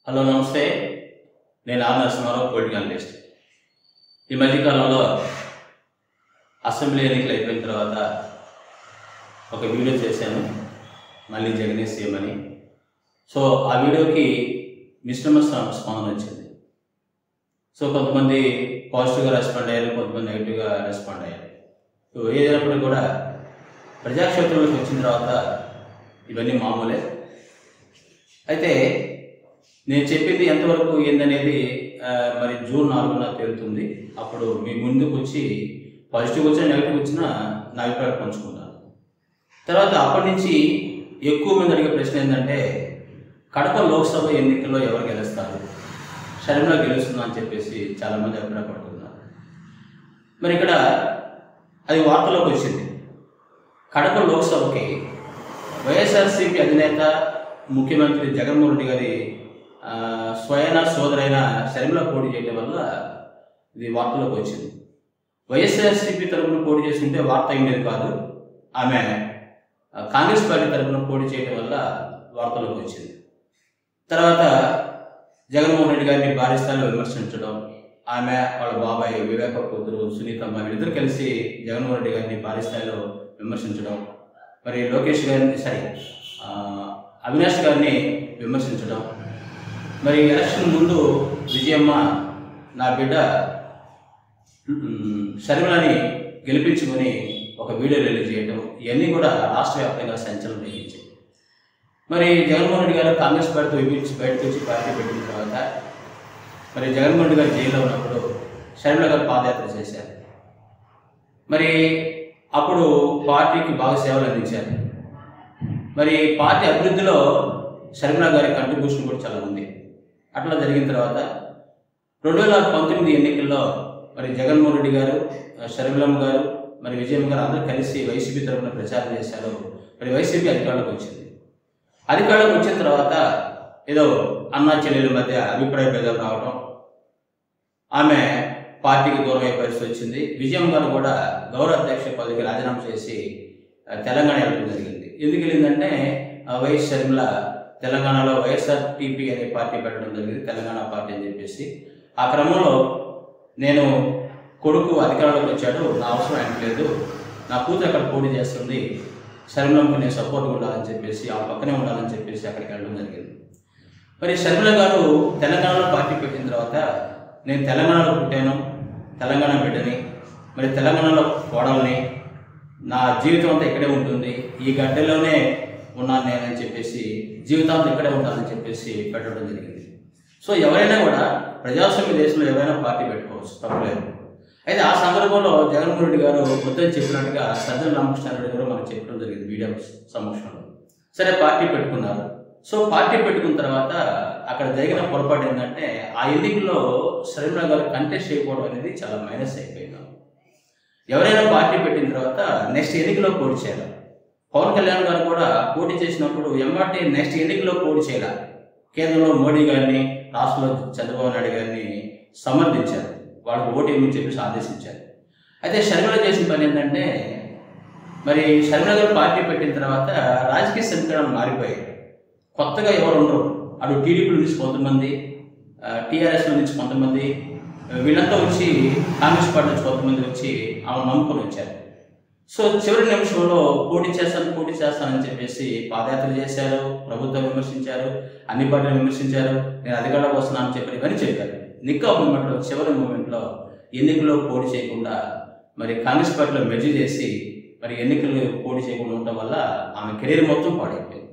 Hello నమస్తే. నేను are Narasimha Rao, political analyst. ఈ మధ్యకాలంలో అసెంబ్లీ ఎన్నికలు అయిపోయిన తర్వాత ఒక వీడియో చేశాను, మళ్ళీ జగనే సీఎం అని. సో ఆ వీడియోకి మిశ్రమ స్పందన వచ్చింది. సో కొంతమంది పాజిటివ్గా రెస్పాండ్ అయ్యారు, కొంతమంది నెగిటివ్గా రెస్పాండ్ అయ్యారు. సో ఏదైనప్పటికీ కూడా ప్రజాక్షేత్రంలోకి వచ్చిన తర్వాత ఇవన్నీ మామూలే. అయితే నేను చెప్పింది ఎంతవరకు ఏందనేది మరి జూన్ 4న తేలుతుంది. అప్పుడు మీ ముందుకు వచ్చి పాజిటివ్ వచ్చినా నెగిటివ్ వచ్చినా నా అభిప్రాయం పంచుకుంటాను. తర్వాత అప్పటి నుంచి ఎక్కువ మంది అడిగే ప్రశ్న ఏంటంటే, కడప లోక్సభ ఎన్నికల్లో ఎవరు గెలుస్తారు, షర్మిల గెలుస్తుందా అని చెప్పేసి చాలామంది అభిప్రాయపడుతున్నారు. మరి ఇక్కడ అది వార్తలోకి వచ్చింది. కడప లోక్సభకి వైఎస్ఆర్సీపీ అధినేత ముఖ్యమంత్రి జగన్మోహన్ రెడ్డి గారి స్వయన సోదరైన షర్మిల పోటీ చేయడం వల్ల ఇది వార్తలోకి వచ్చింది. వైఎస్ఆర్సీపీ తరఫున పోటీ చేస్తుంటే వార్త అయ్యేది కాదు. ఆమె కాంగ్రెస్ పార్టీ తరఫున పోటీ చేయడం వల్ల వార్తలోకి వచ్చింది. తర్వాత జగన్మోహన్ రెడ్డి గారిని భారీ స్థాయిలో విమర్శించడం, ఆమె వాళ్ళ బాబాయ్ వివేక కూతురు సునీతమ్మ వీళ్ళిద్దరు కలిసి జగన్మోహన్ రెడ్డి గారిని భారీ స్థాయిలో విమర్శించడం, మరి లోకేష్ గారిని అవినాష్ గారిని విమర్శించడం, మరి ఎలక్షన్ ముందు విజయమ్మ నా బిడ్డ షర్మిలని గెలిపించుకొని ఒక వీడియో రిలీజ్ చేయడం, ఇవన్నీ కూడా రాష్ట్ర వ్యాప్తంగా సంచలనం రేగించాయి. మరి జగన్మోహన్ రెడ్డి గారు కాంగ్రెస్ పార్టీతో విభజించి బయటకు వచ్చి పార్టీ పెట్టిన తర్వాత మరి జగన్మోహన్ రెడ్డి గారు జైల్లో ఉన్నప్పుడు షర్మిల గారు పాదయాత్ర చేశారు. మరి అప్పుడు పార్టీకి బాగా సేవలు అందించారు. మరి పార్టీ అభివృద్ధిలో షర్మిల గారి కంట్రిబ్యూషన్ కూడా చాలా ఉంది. అట్లా జరిగిన తర్వాత 2019 ఎన్నికల్లో మరి జగన్మోహన్ రెడ్డి గారు, షర్మిలమ్మ గారు, మరి విజయమ్మ గారు అందరూ కలిసి వైసీపీ తరఫున ప్రచారం చేశారు. మరి వైసీపీ అధికారంలోకి వచ్చింది. అధికారంలోకి వచ్చిన తర్వాత ఏదో అన్నా చెల్లెల మధ్య అభిప్రాయ భేదాలు రావడం, ఆమె పార్టీకి దూరం అయ్యే పరిస్థితి వచ్చింది. విజయమ్మ గారు కూడా గౌరవ అధ్యక్ష పదవికి రాజీనామా చేసి తెలంగాణ వెళ్ళడం జరిగింది. ఎందుకు వెళ్ళిందంటే వైఎస్ షర్మిల తెలంగాణలో వైఎస్ఆర్టీపీ అనే పార్టీ పెట్టడం జరిగింది, తెలంగాణ పార్టీ అని చెప్పేసి. ఆ క్రమంలో నేను కొడుకు అధికారంలోకి వచ్చాడు, నా అవసరం ఆయనకు లేదు, నా కూతురు అక్కడ పోటీ చేస్తుంది, షర్మిలకు నేను సపోర్ట్గా ఉండాలని చెప్పేసి, ఆ పక్కనే ఉండాలని చెప్పేసి అక్కడికి వెళ్ళడం జరిగింది. మరి షర్మిల గారు తెలంగాణలో పార్టీ పెట్టిన తర్వాత, నేను తెలంగాణలో పుట్టాను, తెలంగాణ బిడ్డని, మరి తెలంగాణలో కోడల్ని, నా జీవితం అంతా ఇక్కడే ఉంటుంది, ఈ గడ్డలోనే ఉన్నాను నేనని చెప్పేసి, జీవితాంతం ఇక్కడే ఉంటానని చెప్పేసి పెట్టడం జరిగింది. సో ఎవరైనా కూడా ప్రజాస్వామ్య దేశంలో ఎవరైనా పార్టీ పెట్టుకోవచ్చు, తప్పలేదు. అయితే ఆ సందర్భంలో జగన్మోహన్ రెడ్డి గారు వద్దని చెప్పినట్టుగా సజ్జల రామకృష్ణారెడ్డి గారు మనకు చెప్పడం జరిగింది మీడియా సమక్షంలో. సరే పార్టీ పెట్టుకున్నారు. సో పార్టీ పెట్టుకున్న తర్వాత అక్కడ జరిగిన పొరపాటు ఏంటంటే, ఆ ఎన్నికల్లో షర్మిల గారు కంటెస్ట్ చేయకపోవడం అనేది చాలా మైనస్ అయిపోయింది. ఎవరైనా పార్టీ పెట్టిన తర్వాత నెక్స్ట్ ఎన్నికలో పోటీ చేయాలి. పవన్ కళ్యాణ్ గారు కూడా పోటీ చేసినప్పుడు ఎమ్మటే నెక్స్ట్ ఎన్నికల్లో పోటీ చేయాలి. కేంద్రంలో మోడీ గారిని, రాష్ట్రంలో చంద్రబాబు నాయుడు గారిని సమర్థించారు, వాళ్ళకు ఓటు ఏమని చెప్పేసి ఆదేశించారు. అయితే షర్మిల చేసిన పని ఏంటంటే, మరి షర్మిల గారు పార్టీ పెట్టిన తర్వాత రాజకీయ సమీకరణాలు మారిపోయాయి. కొత్తగా ఎవరు ఉండరు. అటు టీడీపీ నుంచి కొంతమంది, టీఆర్ఎస్లో నుంచి కొంతమంది, వీళ్ళంతా వచ్చి కాంగ్రెస్ పార్టీ నుంచి కొంతమంది వచ్చి ఆమె నమ్ముకొని వచ్చారు. సో చివరి నిమిషంలో పోటీ చేస్తానని చెప్పేసి పాదయాత్ర చేశారు, ప్రభుత్వం విమర్శించారు, అన్ని పార్టీలు విమర్శించారు, నేను అధికారంలోకి వస్తున్నానని చెప్పి ఇవన్నీ చెప్పారు. నిక్ ఆఫ్ మూమెంట్లో, చివరి మూమెంట్లో ఎన్నికల్లో పోటీ చేయకుండా మరి కాంగ్రెస్ పార్టీలో మెర్జ్ చేసి మరి ఎన్నికలు పోటీ చేయకుండా ఉండటం వల్ల ఆమె కెరీర్ మొత్తం పాడైపోయింది.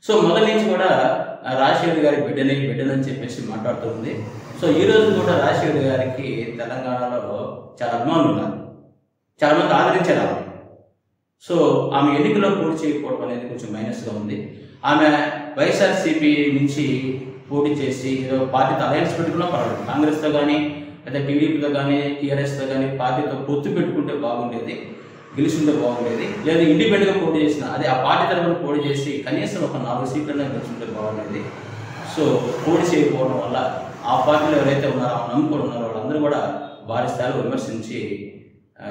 సో మొదటి నుంచి కూడా రాజశేఖర్ గారి బిడ్డని చెప్పేసి మాట్లాడుతుంది. సో ఈరోజు కూడా రాజశేఖర్ గారికి తెలంగాణలో చాలా అభిమానులు ఉన్నారు, చాలామంది ఆదరించారు ఆమె. సో ఆమె ఎన్నికల్లో పోటీ చేయకపోవడం అనేది కొంచెం మైనస్గా ఉంది. ఆమె వైఎస్ఆర్సీపీ నుంచి పోటీ చేసి ఏదో పార్టీతో అలయన్స్ పెట్టుకున్నా పర్వాలేదు, కాంగ్రెస్తో కానీ లేదా టీడీపీతో కానీ టీఆర్ఎస్తో కానీ పార్టీతో పొత్తు పెట్టుకుంటే బాగుండేది, గెలుచుంటే బాగుండేది. లేదా ఇండిపెండెంట్గా పోటీ చేసిన అదే ఆ పార్టీ తరఫున పోటీ చేసి కనీసం ఒక 4 సీట్లైనా గెలుచుంటే బాగుండేది. సో పోటీ చేయకపోవడం వల్ల ఆ పార్టీలో ఎవరైతే ఉన్నారో, ఆ నమ్ముకొని ఉన్నారో వాళ్ళందరూ కూడా భారీ స్థాయిలో విమర్శించి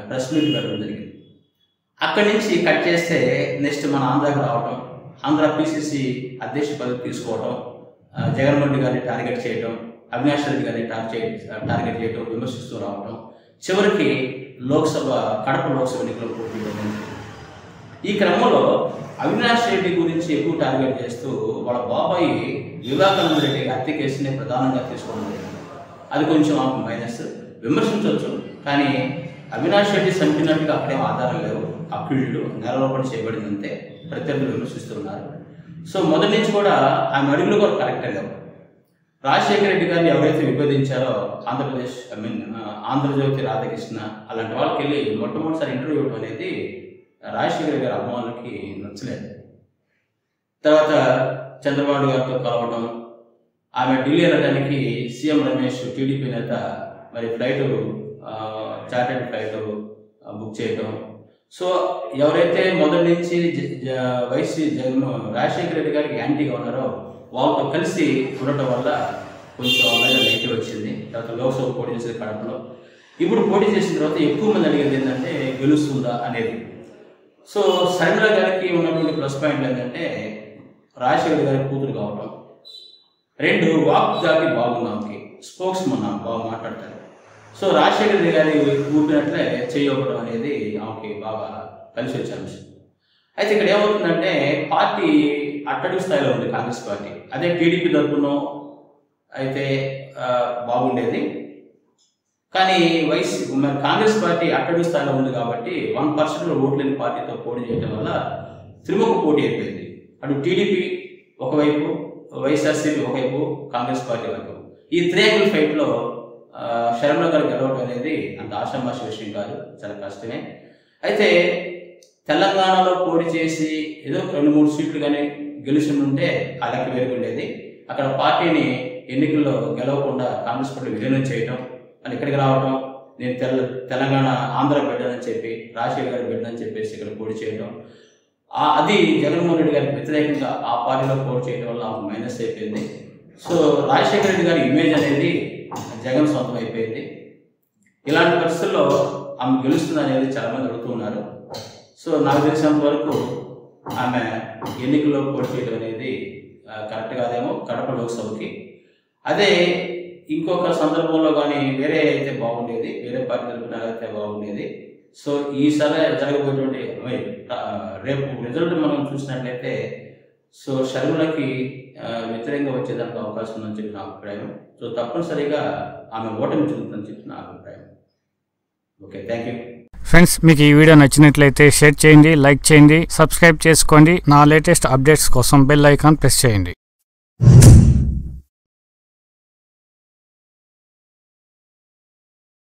ప్రెస్ మీట్ పెట్టడం జరిగింది. అక్కడి నుంచి కట్ చేస్తే నెక్స్ట్ మన ఆంధ్రాకి రావటం, ఆంధ్ర పిసిసి అధ్యక్ష పదవి తీసుకోవడం, జగన్మోహన్ రెడ్డి గారిని టార్గెట్ చేయడం, అవినాష్ రెడ్డి గారిని టార్గెట్ చేయడం, విమర్శిస్తూ రావడం, చివరికి కడప లోక్సభ ఎన్నికల్లో పోటీ చేయడం. ఈ క్రమంలో అవినాష్ రెడ్డి గురించి ఎక్కువ టార్గెట్ చేస్తూ వాళ్ళ బాబాయి వివేకానంద రెడ్డి హత్య కేసుని ప్రధానంగా తీసుకోవడం జరిగింది. అది కొంచెం మైనస్, విమర్శించవచ్చు. కానీ అవినాష్ రెడ్డి చంపినట్టుగా అక్కడేం ఆధారాలు లేవు, అక్యూజ్డ్ నేరారోపణ చేయబడిందంటే ప్రత్యర్థులు విమర్శిస్తున్నారు. సో మొదటి నుంచి కూడా ఆమె అడుగులు కూడా కరెక్ట్ లేవు. రాజశేఖర రెడ్డి గారిని ఎవరైతే విభేదించారో ఆంధ్రజ్యోతి రాధాకృష్ణ అలాంటి వాళ్ళకి వెళ్ళి మొట్టమొదటిసారి ఇంటర్వ్యూ ఇవ్వడం అనేది రాజశేఖర గారి అభిమానులకి నచ్చలేదు. తర్వాత చంద్రబాబు గారితో కలవడం, ఆమె ఢిల్లీ వెళ్ళడానికి సీఎం రమేష్ టీడీపీ నేత మరి చార్టెడ్ ఫ్లైట్ బుక్ చేయడం. సో ఎవరైతే మొదటి నుంచి రాజశేఖర రెడ్డి గారికి యాంటీగా ఉన్నారో వాళ్ళతో కలిసి ఉండటం వల్ల కొంచెం మీద నెగిటివ్ వచ్చింది. తర్వాత లోక్సభ పోటీ చేసేది కడపలో. ఇప్పుడు పోటీ చేసిన తర్వాత ఎక్కువ మంది అడిగేది ఏంటంటే గెలుస్తుందా అనేది. సో శర్మిల గారికి ఉన్నటువంటి ప్లస్ పాయింట్ ఏంటంటే రాజశేఖర గారి కూతురు కావడం, 2 వాక్దాటి బాగుంది, స్పోక్స్ బాగా మాట్లాడతారు. సో రాజశేఖర గారి ఊపినట్లే చేయవడం అనేది ఆమెకి బాగా కలిసి వచ్చే అంశం. అయితే ఇక్కడ ఏమవుతుందంటే పార్టీ అట్టడుగు స్థాయిలో ఉంది కాంగ్రెస్ పార్టీ. అదే టీడీపీ తరపున అయితే బాగుండేది. కానీ మరి కాంగ్రెస్ పార్టీ అట్టడుగు స్థాయిలో ఉంది కాబట్టి 1% ఓట్లు లేని పార్టీతో పోటీ చేయడం వల్ల త్రిముఖ పోటీ అయిపోయింది. అటు టీడీపీ ఒకవైపు, వైఎస్ఆర్సీపీ ఒకవైపు, కాంగ్రెస్ పార్టీ వైపు. ఈ త్రియాంగిల్ ఫైట్లో శర్మిల గారు గెలవడం అనేది అంత ఆషామాషి విషయం కాదు, చాలా కష్టమే. అయితే తెలంగాణలో పోటీ చేసి ఏదో 2-3 సీట్లు కానీ గెలిచి ఉంటే ఆ లెక్క వేరుగుండేది. అక్కడ పార్టీని ఎన్నికల్లో గెలవకుండా కాంగ్రెస్ పార్టీ విలీనం చేయడం, అని ఇక్కడికి రావడం, నేను తెలంగాణ ఆంధ్ర బిడ్డనని చెప్పి రాజశేఖర గారి బిడ్డనని చెప్పేసి ఇక్కడ పోటీ చేయడం, అది జగన్మోహన్ రెడ్డి గారికి వ్యతిరేకంగా ఆ పార్టీలో పోటీ చేయడం వల్ల ఆమె మైనస్ అయిపోయింది. సో రాజశేఖర రెడ్డి గారి ఇమేజ్ అనేది జగన్ సొంతం అయిపోయింది. ఇలాంటి పరిస్థితుల్లో ఆమె గెలుస్తుంది అనేది చాలామంది అడుగుతున్నారు. సో నాకు తెలిసినంత వరకు ఆమె ఎన్నికల్లో పోటీ చేయడం అనేది కరెక్ట్ కాదేమో కడప లోక్సభకి. అదే ఇంకొక సందర్భంలో కానీ వేరే అయితే బాగుండేది, వేరే పార్టీ తరపున అయితే బాగుండేది. సో ఈసారి జరగబోయేటువంటి రేపు రిజల్ట్ మనం చూసినట్లయితే సో షర్మిలకి వ్యతిరేకంగా వచ్చేదానికి అవకాశం ఉందని చెప్పి నా అభిప్రాయం. సో తప్పనిసరిగా ఆమె ఓటమి చెందుతుందని చెప్పి నా అభిప్రాయం. Okay, thank you. ఫ్రెండ్స్, మీకు ఈ వీడియో నచ్చినట్లయితే షేర్ చేయండి, లైక్ చేయండి, సబ్స్క్రైబ్ చేసుకోండి. నా లేటెస్ట్ అప్డేట్స్ కోసం బెల్ ఐకాన్ ప్రెస్ చేయండి.